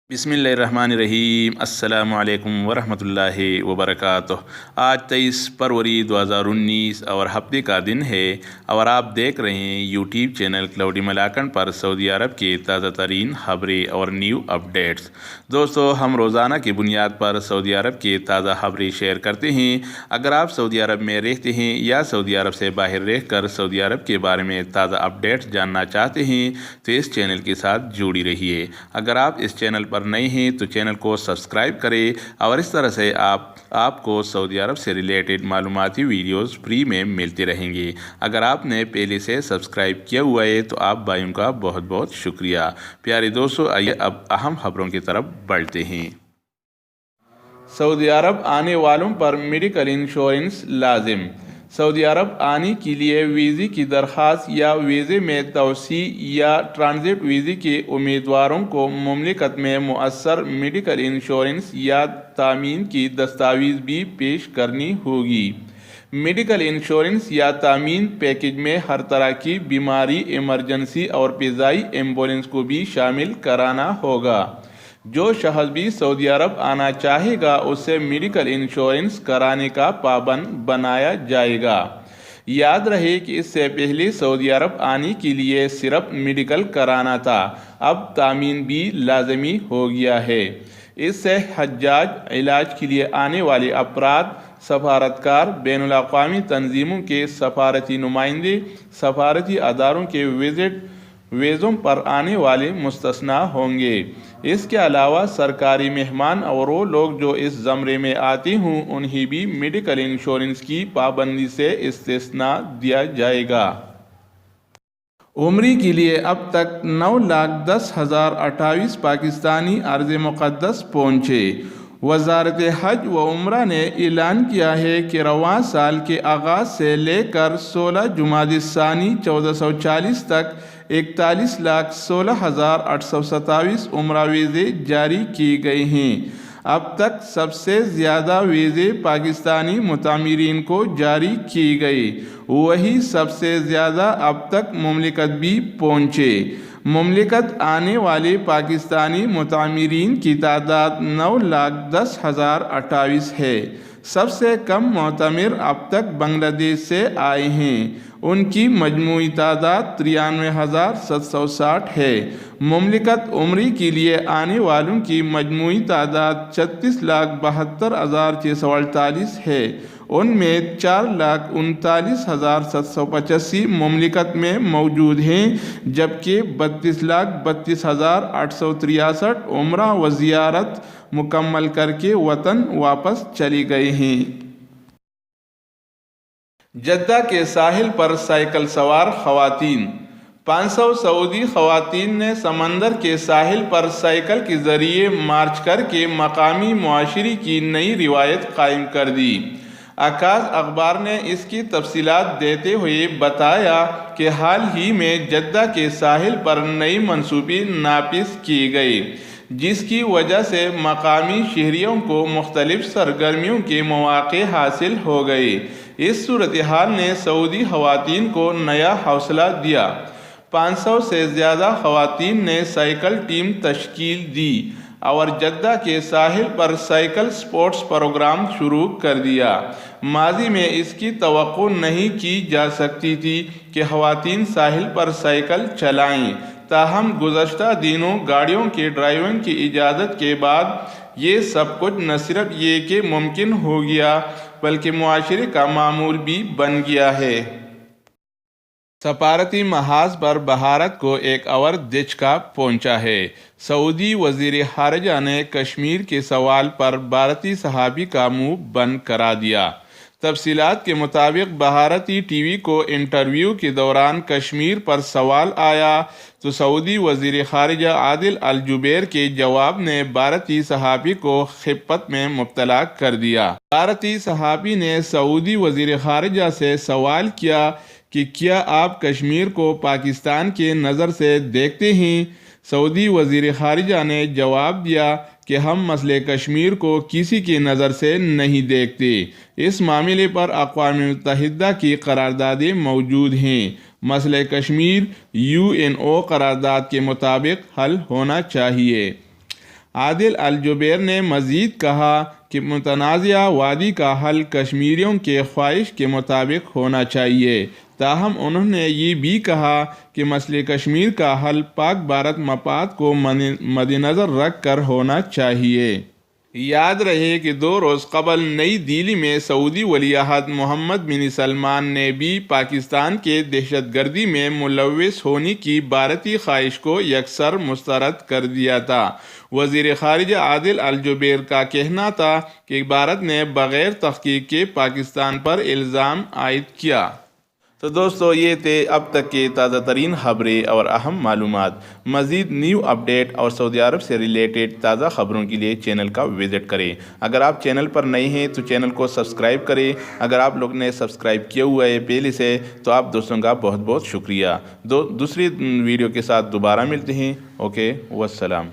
बिस्मिल्लाहिर्रहमानिर्रहीम। अस्सलामु अलैकुम वरहमतुल्लाहि वबरकातुह। आज 23 फरवरी 2019 और हफ्ते का दिन है और आप देख रहे हैं यूट्यूब चैनल क्लाउडी मलाकन पर सऊदी अरब के ताज़ा तरीन खबरें और न्यू अपडेट्स। दोस्तों, हम रोज़ाना की बुनियाद पर सऊदी अरब के ताज़ा खबरें शेयर करते हैं। अगर आप सऊदी अरब में रहते हैं या सऊदी अरब से बाहर रह कर सऊदी अरब के बारे में ताज़ा अपडेट्स जानना चाहते हैं तो इस चैनल के साथ जुड़ी रहिए। अगर आप इस चैनल पर नए हैं तो चैनल को सब्सक्राइब करें और इस तरह से आपको सऊदी अरब से रिलेटेड मालूमाती वीडियोस फ्री में मिलते रहेंगे। अगर आपने पहले से सब्सक्राइब किया हुआ है तो आप भाइयों का बहुत बहुत शुक्रिया। प्यारे दोस्तों, आइए अब अहम खबरों की तरफ बढ़ते हैं। सऊदी अरब आने वालों पर मेडिकल इंश्योरेंस लाजिम। सऊदी अरब आने के लिए वीज़े की दरख्वास्त या वीज़े में तोसी या ट्रांजिट वीज़े के उम्मीदवारों को मुमलिकत में मुअस्सर मेडिकल इंश्योरेंस या तामीन की दस्तावेज़ भी पेश करनी होगी। मेडिकल इंश्योरेंस या तामीन पैकेज में हर तरह की बीमारी, इमरजेंसी और फ़िज़ाई एम्बुलेंस को भी शामिल कराना होगा। जो शख्स भी सऊदी अरब आना चाहेगा उसे मेडिकल इंश्योरेंस कराने का पाबंद बनाया जाएगा। याद रहे कि इससे पहले सऊदी अरब आने के लिए सिर्फ मेडिकल कराना था, अब तामीन भी लाजमी हो गया है। इससे हज्जाज, इलाज के लिए आने वाले अफराद, सफारतकार, बैनुल अक़वामी तंजीमों के सफारती नुमाइंदे, सफारती अदारों के वीज़ों पर आने वाले मुस्तस्ना होंगे। इसके अलावा सरकारी मेहमान और वो लोग जो इस ज़मरे में आते हों उन्हें भी मेडिकल इंश्योरेंस की पाबंदी से इस्तिस्ना दिया जाएगा। उम्रे के लिए अब तक 9,10,028 पाकिस्तानी अर्ज़ मुक़द्दस पहुँचे। वज़ारत हज व उम्रा ने ऐलान किया है कि रवां साल के आगाज़ से लेकर 16 जुमादिस्सानी 1440 तक 41,16,827 उम्रा वीज़े जारी किए गए हैं। अब तक सबसे ज़्यादा वीज़े पाकिस्तानी मुतामिरीन को जारी किए गए, वही सबसे ज़्यादा अब तक मुमलिकत भी पहुँचे। मुमलिकत आने वाले पाकिस्तानी मुतामिरीन की तादाद 9,10,028 है। सबसे कम मुतामिर अब तक बांग्लादेश से आए हैं, उनकी मजमूई तादाद 93,760 है। मुमलिकत उम्रे के लिए आने वालों की मजमूई तादाद 36,72,648 है। उनमें 4,39,785 मुमलिकत में मौजूद हैं, जबकि 32,32,863 उम्रा व ज़ियारत मुकम्मल करके वतन वापस चले गए हैं। जद्दा के साहिल पर साइकिल सवार ख़वातीन। 500 सऊदी ख़वातीन ने समंदर के साहिल पर साइकिल के ज़रिए मार्च करके मकामी मुआशरे की नई रिवायत कायम कर दी। आकाश अखबार ने इसकी तफसीलात देते हुए बताया कि हाल ही में जद्दा के साहिल पर नई मंसूबे नाफिज किए गए, जिसकी वजह से मकामी शहरियों को मुख्तलिफ सरगर्मियों के मौक़े हासिल हो गए। इस सूरत हाल ने सऊदी ख़वातीन को नया हौसला दिया। 500 से ज़्यादा ख़वातीन ने साइकिल टीम तश्कील दी और जद्दा के साहिल पर साइकिल स्पोर्ट्स प्रोग्राम शुरू कर दिया। माजी में इसकी तवक्को नहीं की जा सकती थी कि ख़वातीन साहिल पर साइकिल चलाएं, ताहम गुज़श्ता दिनों गाड़ियों के ड्राइविंग की इजाज़त के बाद ये सब कुछ न सिर्फ ये कि मुमकिन हो गया बल्कि मुआशरे का मामूल भी बन गया है। सफारती महाज पर भारत को एक और झटका पहुंचा है। सऊदी वज़ीर ख़ारिजा ने कश्मीर के सवाल पर भारतीय सहाफ़ी का मुंह बंद करा दिया। तफसीलात के मुताबिक भारती टीवी को इंटरव्यू के दौरान कश्मीर पर सवाल आया तो सऊदी वज़ीर ख़ारिजा आदिल अल जुबैर के जवाब ने भारतीय सहाफ़ी को खिफ़्फ़त में मुब्तला कर दिया। भारतीय सहाफ़ी ने सऊदी वज़ीर ख़ारिजा से सवाल किया कि क्या आप कश्मीर को पाकिस्तान के नज़र से देखते हैं? सऊदी वज़ीर ख़ारिजा ने जवाब दिया कि हम मसले कश्मीर को किसी की नज़र से नहीं देखते। इस मामले पर अक़वाम मुत्तहिदा की करारदादें मौजूद हैं। मसले कश्मीर UNO करारदाद के मुताबिक हल होना चाहिए। عادل الجبیر نے مزید کہا کہ متنازعہ وادی کا حل کشمیریوں کے خواہش کے مطابق ہونا چاہیے، تاہم انہوں نے یہ بھی کہا کہ مسئلہ کشمیر کا حل پاک بھارت مفاد کو مد نظر رکھ کر ہونا چاہیے۔ یاد رہے کہ 2 روز قبل نئی دہلی میں سعودی ولی عہد محمد بن سلمان نے بھی پاکستان کے دہشت گردی میں ملوث ہونے کی بھارتی خواہش کو یکسر مسترد کر دیا تھا۔ وزیر خارجہ عادل الجبیر کا کہنا تھا کہ بھارت نے بغیر تحقیق کے پاکستان پر الزام عائد کیا۔ تو دوستو، یہ تھے اب تک کے تازہ ترین خبریں اور اہم معلومات۔ مزید نیو اپڈیٹ اور سعودی عرب سے ریلیٹڈ تازہ خبروں کے لیے چینل کا وزٹ کریں۔ اگر آپ چینل پر نئے ہیں تو چینل کو سبسکرائب کریں۔ اگر آپ لوگ نے سبسکرائب کیا ہوا ہے پہلے سے تو آپ دوستوں کا بہت بہت شکریہ۔ دوسری ویڈیو کے ساتھ دوبارہ ملتے ہیں۔ اوکے، والسلام۔